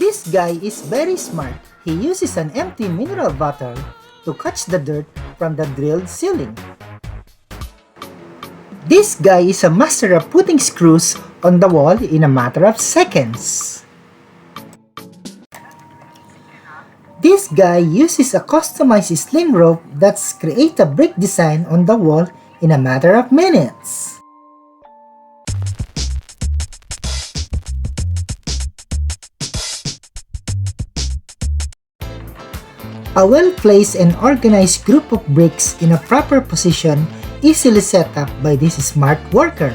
This guy is very smart. He uses an empty mineral bottle to catch the dirt from the drilled ceiling. This guy is a master of putting screws on the wall in a matter of seconds. This guy uses a customized sling rope that's create a brick design on the wall in a matter of minutes. A well-placed and organized group of bricks in a proper position easily set up by this smart worker.